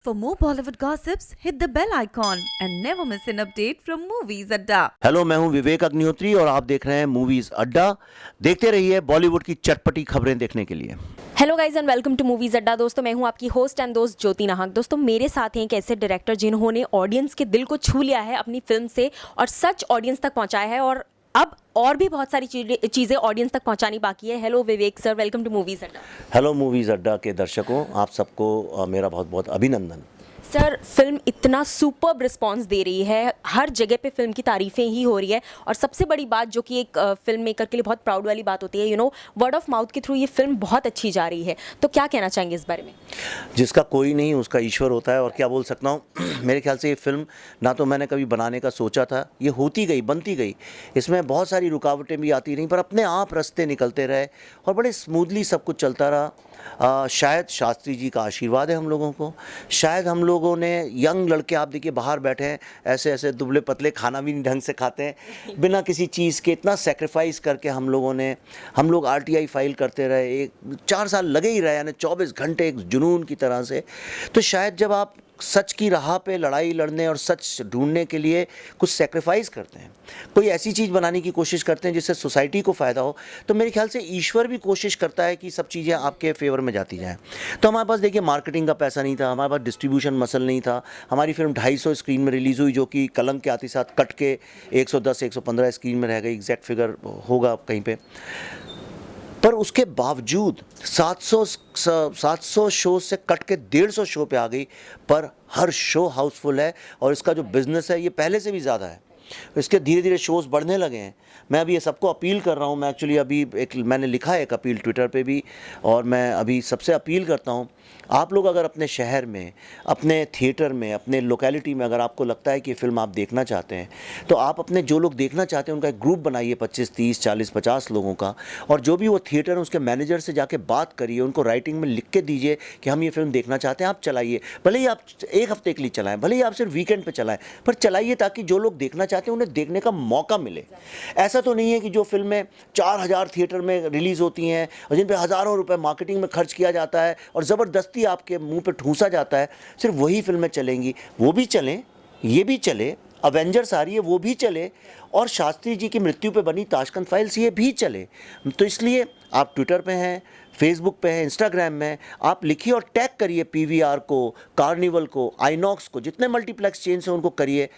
For more Bollywood gossips, hit the bell icon and never miss an update from Movies Adda. Hello, मैं हूं विवेक अग्निहोत्री और आप देख रहे हैं मूवीज अड्डा। देखते रहिए बॉलीवुड की चटपटी खबरें देखने के लिए। Hello guys and welcome to Movies Adda. दोस्तों मैं हूं आपकी होस्ट एंड दोस्त ज्योति नाहक। दोस्तों मेरे साथ हैं एक ऐसे डायरेक्टर जिन्होंने ऑडियंस के दिल को छू लिया है अपनी फिल्म से और सच ऑडियंस तक पहुंचाया है और अब और भी बहुत सारी चीज़ें ऑडियंस तक पहुंचानी बाकी है। Hello Vivek sir, welcome to Movies Adda. Hello Movies Adda के दर्शकों, आप सबको मेरा बहुत बहुत अभिनंदन। सर फिल्म इतना सुपर्ब रिस्पांस दे रही है, हर जगह पे फिल्म की तारीफ़ें ही हो रही है और सबसे बड़ी बात जो कि एक फिल्म मेकर के लिए बहुत प्राउड वाली बात होती है, वर्ड ऑफ माउथ के थ्रू ये फिल्म बहुत अच्छी जा रही है। तो क्या कहना चाहेंगे इस बारे में? जिसका कोई नहीं उसका ईश्वर होता है, और क्या बोल सकता हूँ। मेरे ख्याल से ये फिल्म ना तो मैंने कभी बनाने का सोचा था, ये होती गई, बनती गई। इसमें बहुत सारी रुकावटें भी आती रहीं, पर अपने आप रास्ते निकलते रहे और बड़े स्मूथली सब कुछ चलता रहा। शायद शास्त्री जी का आशीर्वाद है हम लोगों को। शायद हम लोगों ने, यंग लड़के आप देखिए बाहर बैठे हैं, ऐसे ऐसे दुबले पतले, खाना भी नहीं ढंग से खाते हैं, बिना किसी चीज़ के इतना सेक्रीफाइस करके हम लोग आरटीआई फाइल करते रहे। 4 साल लगे ही रहे, यानी 24 घंटे एक जुनून की तरह से। तो शायद जब आप सच की राह पे लड़ाई लड़ने और सच ढूंढने के लिए कुछ सेक्रीफाइस करते हैं, कोई ऐसी चीज़ बनाने की कोशिश करते हैं जिससे सोसाइटी को फ़ायदा हो, तो मेरे ख्याल से ईश्वर भी कोशिश करता है कि सब चीज़ें आपके फेवर में जाती जाएँ। तो हमारे पास देखिए मार्केटिंग का पैसा नहीं था, हमारे पास डिस्ट्रीब्यूशन मसल नहीं था। हमारी फिल्म 250 स्क्रीन में रिलीज़ हुई, जो कि कलंक के आते साथ कट के 110-115 स्क्रीन में रह गई। एग्जैक्ट फिगर होगा कहीं पर, पर उसके बावजूद 700 शो से कट के 150 शो पे आ गई। पर हर शो हाउसफुल है और इसका जो बिज़नेस है ये पहले से भी ज़्यादा है। इसके धीरे धीरे शोज़ बढ़ने लगे हैं। मैं अभी ये सबको अपील कर रहा हूँ। मैं एक्चुअली अभी मैंने लिखा है एक अपील ट्विटर पे भी, और मैं अभी सबसे अपील करता हूँ, आप लोग अगर अपने शहर में, अपने थिएटर में, अपने लोकेलिटी में अगर आपको लगता है कि फिल्म आप देखना चाहते हैं, तो आप अपने जो लोग देखना चाहते हैं उनका एक ग्रुप बनाइए, 25, 30, 40, 50 लोगों का, और जो भी वो थिएटर है उसके मैनेजर से जाके बात करिए, उनको राइटिंग में लिख के दीजिए कि हम ये फिल्म देखना चाहते हैं, आप चलाइए। भले ही आप 1 हफ्ते के लिए चलाएं, भले ही आप सिर्फ वीकेंड पे चलाएं, पर चलाइए ताकि जो लोग देखना चाहते हैं उन्हें देखने का मौका मिले। ऐसा तो नहीं है कि जो फिल्में 4000 थिएटर में रिलीज़ होती हैं और जिन पर हज़ारों रुपये मार्केटिंग में खर्च किया जाता है और ज़बरदस्ती आपके मुंह पे ठूंसा जाता है, सिर्फ वही फिल्में चलेंगी। वो भी चलें, ये भी चले, अवेंजर्स आ रही है वो भी चले, और शास्त्री जी की मृत्यु पे बनी ताशकंद फाइल्स ये भी चले। तो इसलिए आप ट्विटर पे हैं, फेसबुक पे हैं, इंस्टाग्राम में आप लिखिए और टैग करिए पीवीआर को, कार्निवल को, आइनॉक्स को, जितने मल्टीप्लेक्स चेन से उनको करिए।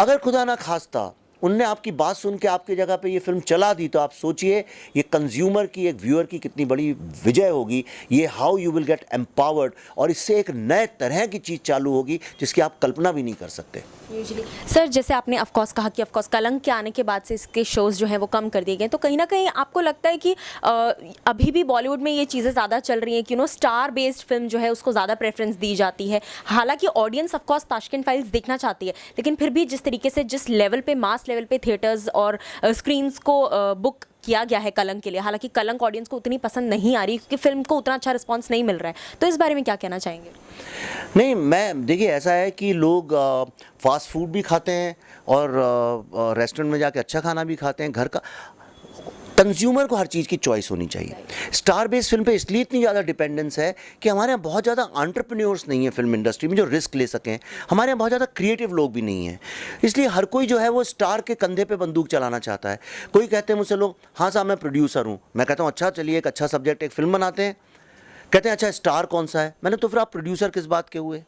अगर खुदा ना खास्ता उनने आपकी बात सुन के आपकी जगह पे ये फिल्म चला दी, तो आप सोचिए ये कंज्यूमर की, एक व्यूअर की कितनी बड़ी विजय होगी। ये how you will get empowered, और इससे एक नए तरह की चीज़ चालू होगी जिसकी आप कल्पना भी नहीं कर सकते। यूजुअली सर, जैसे आपने ऑफकोर्स कहा कि ऑफकोर्स कलंक के आने के बाद से इसके शोज़ जो हैं वो कम कर दिए गए, तो कहीं ना कहीं आपको लगता है कि अभी भी बॉलीवुड में ये चीज़ें ज़्यादा चल रही हैं कि स्टार बेस्ड फिल्म जो है उसको ज़्यादा प्रेफरेंस दी जाती है। हालांकि ऑडियंस ऑफकोर्स ताशकंद फाइल्स देखना चाहती है, लेकिन फिर भी जिस तरीके से, जिस लेवल पे, मास लेवल पे थिएटर्स और स्क्रीन्स को बुक किया गया है कलंक के लिए, हालांकि कलंक ऑडियंस को उतनी पसंद नहीं आ रही क्योंकि फिल्म को उतना अच्छा रिस्पांस नहीं मिल रहा है। तो इस बारे में क्या कहना चाहेंगे? नहीं, मैं देखिए ऐसा है कि लोग फास्ट फूड भी खाते हैं और रेस्टोरेंट में जाके अच्छा खाना भी खाते हैं। घर का कंज्यूमर को हर चीज़ की चॉइस होनी चाहिए। स्टार बेस्ड फिल्म पे इसलिए इतनी ज़्यादा डिपेंडेंस है कि हमारे यहाँ बहुत ज़्यादा एंटरप्रेन्योर्स नहीं है फिल्म इंडस्ट्री में जो रिस्क ले सकें। हमारे यहाँ बहुत ज़्यादा क्रिएटिव लोग भी नहीं हैं, इसलिए हर कोई जो है वो स्टार के कंधे पे बंदूक चलाना चाहता है। कोई कहते हैं मुझसे लोग, हाँ साहब मैं प्रोड्यूसर हूँ। मैं कहता हूँ अच्छा चलिए, एक अच्छा सब्जेक्ट, एक फिल्म बनाते हैं। कहते हैं अच्छा स्टार कौन सा है? मैंने तो फिर आप प्रोड्यूसर किस बात के हुए?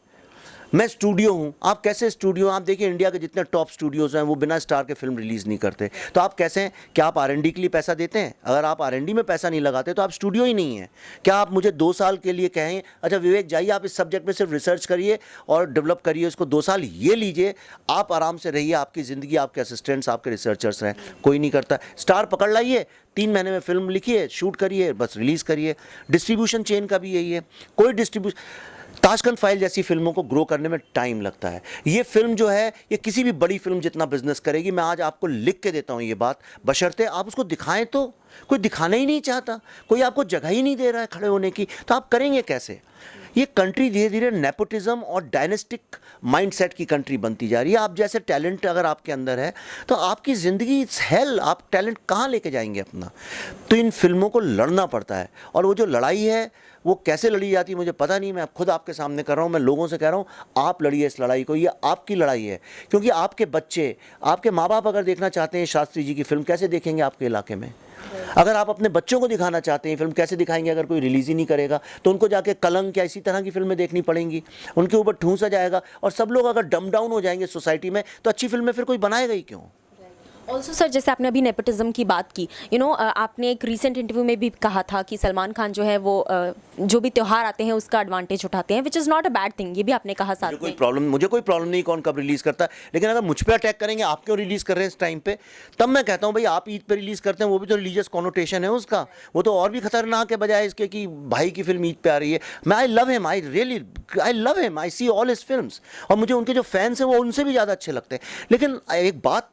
मैं स्टूडियो हूँ। आप कैसे स्टूडियो? आप देखिए इंडिया के जितने टॉप स्टूडियोज़ हैं वो बिना स्टार के फिल्म रिलीज़ नहीं करते। तो आप कैसे हैं? क्या आप आर.एन.डी. के लिए पैसा देते हैं? अगर आप आर.एन.डी. में पैसा नहीं लगाते तो आप स्टूडियो ही नहीं है। क्या आप मुझे 2 साल के लिए कहें अच्छा विवेक जाइए आप इस सब्जेक्ट में सिर्फ रिसर्च करिए और डेवलप करिए, इसको 2 साल ये लीजिए, आप आराम से रहिए, आपकी ज़िंदगी, आपके असिस्टेंट्स, आपके रिसर्चर्स रहें? कोई नहीं करता। स्टार पकड़ लाइए, 3 महीने में फिल्म लिखिए, शूट करिए, बस रिलीज़ करिए। डिस्ट्रीब्यूशन चेन का भी यही है। कोई डिस्ट्रीब्यूशन, ताशकंद फाइल जैसी फिल्मों को ग्रो करने में टाइम लगता है। ये फिल्म जो है ये किसी भी बड़ी फिल्म जितना बिजनेस करेगी। मैं आज आपको लिख के देता हूँ ये बात, बशर्ते आप उसको दिखाएं। तो कोई दिखाना ही नहीं चाहता, कोई आपको जगह ही नहीं दे रहा है खड़े होने की, तो आप करेंगे कैसे? ये कंट्री धीरे धीरे नेपोटिज्म और डायनेस्टिक माइंडसेट की कंट्री बनती जा रही है। आप जैसे टैलेंट अगर आपके अंदर है तो आपकी ज़िंदगी इट्स हेल, आप टैलेंट कहाँ लेके जाएंगे अपना? तो इन फिल्मों को लड़ना पड़ता है, और वो जो लड़ाई है वो कैसे लड़ी जाती है मुझे पता नहीं, मैं खुद आपके सामने कर रहा हूँ, मैं लोगों से कह रहा हूँ आप लड़िए इस लड़ाई को, ये आपकी लड़ाई है। क्योंकि आपके बच्चे, आपके माँ बाप अगर देखना चाहते हैं शास्त्री जी की फिल्म, कैसे देखेंगे आपके इलाके में? अगर आप अपने बच्चों को दिखाना चाहते हैं फिल्म, कैसे दिखाएंगे अगर कोई रिलीज़ ही नहीं करेगा? तो उनको जाके कलंक या इसी तरह की फिल्में देखनी पड़ेंगी, उनके ऊपर ठूंसा जाएगा। और सब लोग अगर डम डाउन हो जाएंगे सोसाइटी में तो अच्छी फिल्में फिर कोई बनाएगा ही क्यों? ऑल्सो सर, जैसे आपने अभी नेपोटिज्म की बात की, आपने एक रीसेंट इंटरव्यू में भी कहा था कि सलमान खान जो है वो जो भी त्यौहार आते हैं उसका एडवांटेज उठाते हैं, which is not a bad thing, ये भी आपने कहा साथ में। मुझे कोई प्रॉब्लम नहीं कौन कब रिलीज़ करता है, लेकिन अगर मुझ पर अटैक करेंगे आप क्यों रिलीज़ कर रहे हैं इस टाइम पे, तब मैं कहता हूँ भाई आप ईद पे रिलीज़ करते हैं, वो भी तो रिलीजियस कॉनोटेशन है उसका, वो तो और भी खतरनाक है बजाय इसके कि भाई की फिल्म ईद पे आ रही है। मैं I love him, I love him, I see all his films, और मुझे उनके जो फैंस हैं वो उनसे भी ज़्यादा अच्छे लगते हैं। लेकिन एक बात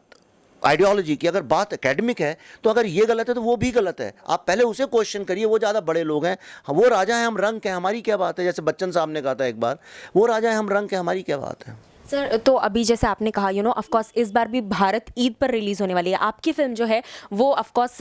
आइडियोलॉजी की, अगर बात एकेडमिक है तो अगर ये गलत है तो वो भी गलत है। आप पहले उसे क्वेश्चन करिए, वो ज़्यादा बड़े लोग हैं, वो राजा हैं हम रंक हैं, हमारी क्या बात है? जैसे बच्चन साहब ने कहा था एक बार, वो राजा हैं हम रंक हैं, हमारी क्या बात है? सर, तो अभी जैसे आपने कहा ऑफ कोर्स इस बार भी भारत ईद पर रिलीज होने वाली है, आपकी फिल्म जो है वो ऑफ कोर्स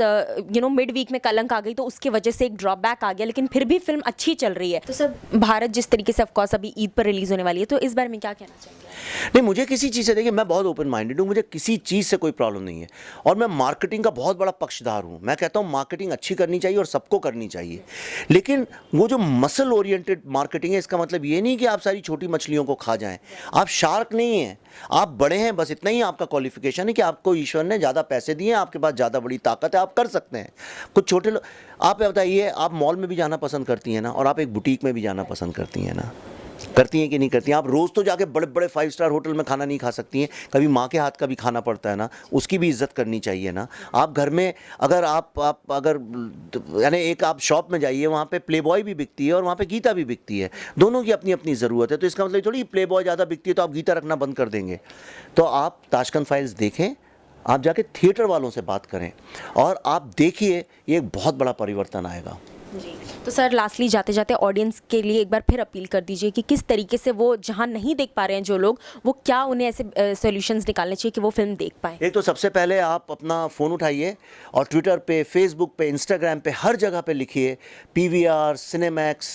मिड वीक में कलंक आ गई तो उसकी वजह से एक ड्रॉप बैक आ गया, लेकिन फिर भी फिल्म अच्छी चल रही है। तो सर, भारत जिस तरीके से ऑफ कोर्स अभी ईद पर रिलीज होने वाली है, तो इस बारे में क्या कहना चाहिए? नहीं, मुझे किसी चीज़ से, देखिए मैं बहुत ओपन माइंडेड हूँ, मुझे किसी चीज़ से कोई प्रॉब्लम नहीं है, और मैं मार्केटिंग का बहुत बड़ा पक्षधार हूँ। मैं कहता हूँ मार्केटिंग अच्छी करनी चाहिए और सबको करनी चाहिए, लेकिन वो जो मसल ओरिएंटेड मार्केटिंग है, इसका मतलब ये नहीं कि आप सारी छोटी मछलियों को खा जाएं। आप शार्क नहीं हैं, आप बड़े हैं, बस इतना ही आपका क्वालिफिकेशन है कि आपको ईश्वर ने ज़्यादा पैसे दिए, आपके पास ज़्यादा बड़ी ताकत है, आप कर सकते हैं। कुछ छोटे लोग, आप बताइए, आप मॉल में भी जाना पसंद करती हैं ना, और आप एक बुटीक में भी जाना पसंद करती हैं ना, करती हैं कि नहीं करती हैं? आप रोज़ तो जाके बड़े बड़े 5 स्टार होटल में खाना नहीं खा सकती हैं, कभी माँ के हाथ का भी खाना पड़ता है ना, उसकी भी इज्जत करनी चाहिए ना। आप घर में अगर आप अगर यानी एक आप शॉप में जाइए, वहाँ पे प्ले बॉय भी बिकती है और वहाँ पे गीता भी बिकती है, दोनों की अपनी अपनी ज़रूरत है। तो इसका मतलब थोड़ी प्ले बॉय ज़्यादा बिकती है तो आप गीता रखना बंद कर देंगे। तो आप ताशकंद फाइल्स देखें, आप जाके थिएटर वालों से बात करें और आप देखिए, ये एक बहुत बड़ा परिवर्तन आएगा। जी, तो सर लास्टली जाते जाते ऑडियंस के लिए एक बार फिर अपील कर दीजिए कि किस तरीके से वो जहाँ नहीं देख पा रहे हैं जो लोग, वो क्या उन्हें ऐसे सॉल्यूशंस निकालने चाहिए कि वो फिल्म देख पाएँ। एक तो सबसे पहले आप अपना फ़ोन उठाइए और ट्विटर पे, फेसबुक पे, इंस्टाग्राम पे, हर जगह पे लिखिए PVR, सिनेमैक्स,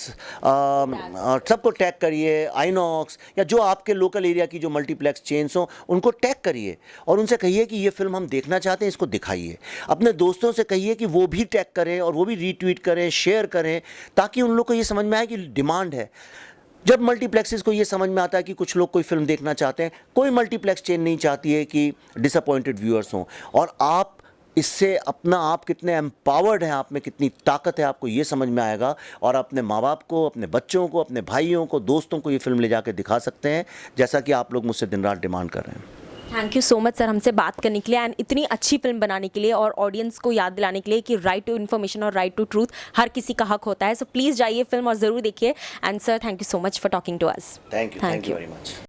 सबको टैग करिए, आइनॉक्स या जो आपके लोकल एरिया की जो मल्टीप्लेक्स चेन्स हों उनको टैग करिए और उनसे कहिए कि ये फिल्म हम देखना चाहते हैं, इसको दिखाइए। अपने दोस्तों से कहिए कि वो भी टैग करें और वो भी रीट्वीट करें, शेयर करें, ताकि उन लोग को ये समझ में आए कि डिमांड है। जब मल्टीप्लेक्सेस को ये समझ में आता है कि कुछ लोग कोई फिल्म देखना चाहते हैं, कोई मल्टीप्लेक्स चेन नहीं चाहती है कि डिसअपॉइंटेड व्यूअर्स हों, और आप इससे अपना आप कितने एम्पावर्ड हैं, आप में कितनी ताकत है, आपको ये समझ में आएगा और अपने माँ बाप को, अपने बच्चों को, अपने भाइयों को, दोस्तों को ये फिल्म ले जाकर दिखा सकते हैं, जैसा कि आप लोग मुझसे दिन रात डिमांड कर रहे हैं। Thank you so much sir, हमसे बात करने के लिए एंड इतनी अच्छी फिल्म बनाने के लिए और ऑडियंस को याद दिलाने के लिए कि राइट टू इन्फॉर्मेशन और राइट टू ट्रूथ हर किसी का हक होता है। सो प्लीज़ जाइए फिल्म और ज़रूर देखिए। And sir, thank you so much for talking to us. Thank you very much.